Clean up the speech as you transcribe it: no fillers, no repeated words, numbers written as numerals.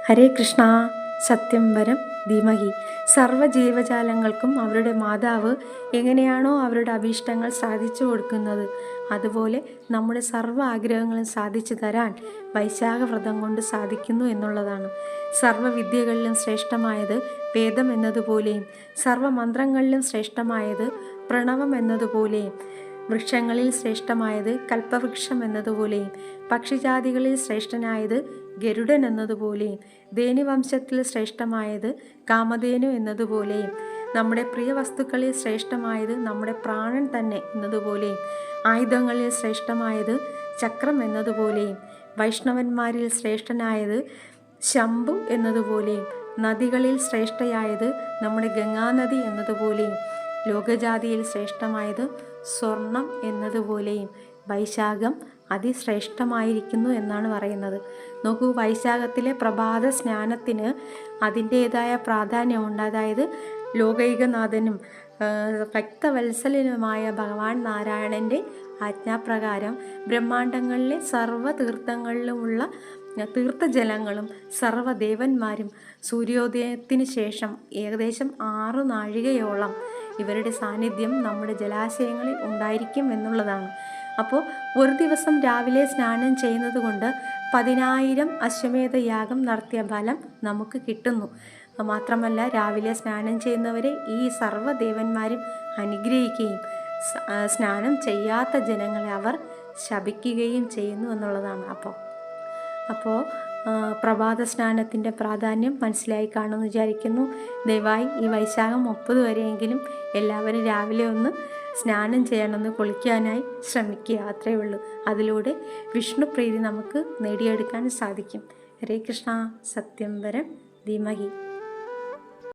ഹരേ കൃഷ്ണ. സത്യം വരം ധീമഹി. സർവ്വജീവജാലങ്ങൾക്കും അവരുടെ മാതാവ് എങ്ങനെയാണോ അവരുടെ അഭീഷ്ടങ്ങൾ സാധിച്ചു കൊടുക്കുന്നത്, അതുപോലെ നമ്മുടെ സർവ്വ ആഗ്രഹങ്ങളും സാധിച്ചു തരാൻ വൈശാഖ വ്രതം കൊണ്ട് സാധിക്കുന്നു എന്നുള്ളതാണ്. സർവ്വവിദ്യകളിലും ശ്രേഷ്ഠമായത് വേദം എന്നതുപോലെയും സർവ്വമന്ത്രങ്ങളിലും ശ്രേഷ്ഠമായത് പ്രണവം എന്നതുപോലെയും വൃക്ഷങ്ങളിൽ ശ്രേഷ്ഠമായത് കൽപ്പവൃക്ഷം എന്നതുപോലെയും പക്ഷിജാതികളിൽ ശ്രേഷ്ഠനായത് ഗരുഡൻ എന്നതുപോലെയും ധേനുവംശത്തിൽ ശ്രേഷ്ഠമായത് കാമധേനു എന്നതുപോലെയും നമ്മുടെ പ്രിയ വസ്തുക്കളിൽ ശ്രേഷ്ഠമായത് നമ്മുടെ പ്രാണൻ തന്നെ എന്നതുപോലെയും ആയുധങ്ങളിൽ ശ്രേഷ്ഠമായത് ചക്രം എന്നതുപോലെയും വൈഷ്ണവന്മാരിൽ ശ്രേഷ്ഠനായത് ശംഭു എന്നതുപോലെയും നദികളിൽ ശ്രേഷ്ഠയായത് നമ്മുടെ ഗംഗാനദി എന്നതുപോലെയും ലോകജാതിയിൽ ശ്രേഷ്ഠമായത് സ്വർണം എന്നതുപോലെയും വൈശാഖം അതിശ്രേഷ്ഠമായിരിക്കുന്നു എന്നാണ് പറയുന്നത്. നോക്കൂ, വൈശാഖത്തിലെ പ്രഭാത സ്നാനത്തിന് അതിൻ്റേതായ പ്രാധാന്യമുണ്ട്. അതായത് ലോകൈകനാഥനും ഭക്തവത്സലനുമായ ഭഗവാൻ നാരായണൻ്റെ ആജ്ഞാപ്രകാരം ബ്രഹ്മാണ്ടങ്ങളിലെ സർവ്വ തീർത്ഥങ്ങളിലുമുള്ള തീർത്ഥജലങ്ങളും സർവ്വദേവന്മാരും സൂര്യോദയത്തിന് ശേഷം ഏകദേശം 6 നാഴികയോളം ഇവരുടെ സാന്നിധ്യം നമ്മുടെ ജലാശയങ്ങളിൽ ഉണ്ടായിരിക്കും എന്നുള്ളതാണ്. അപ്പോൾ ഒരു ദിവസം രാവിലെ സ്നാനം ചെയ്യുന്നത് കൊണ്ട് 10,000 അശ്വമേധ യാഗം നടത്തിയ ഫലം നമുക്ക് കിട്ടുന്നു. മാത്രമല്ല, രാവിലെ സ്നാനം ചെയ്യുന്നവരെ ഈ സർവ്വദേവന്മാരും അനുഗ്രഹിക്കുകയും സ്നാനം ചെയ്യാത്ത ജനങ്ങളെ അവർ ശപിക്കുകയും ചെയ്യുന്നു എന്നുള്ളതാണ്. അപ്പോൾ പ്രഭാത സ്നാനത്തിൻ്റെ പ്രാധാന്യം മനസ്സിലായി കാണുമെന്ന് വിചാരിക്കുന്നു. ദയവായി ഈ വൈശാഖം 30 വരെയെങ്കിലും എല്ലാവരും രാവിലെ ഒന്ന് സ്നാനം ചെയ്യണമെന്ന് കുളിക്കാനായി ശ്രമിക്കുക. അത്രയേ ഉള്ളൂ. അതിലൂടെ വിഷ്ണുപ്രീതി നമുക്ക് നേടിയെടുക്കാൻ സാധിക്കും. ഹരേ കൃഷ്ണ. സത്യം വരം ധീമഹി.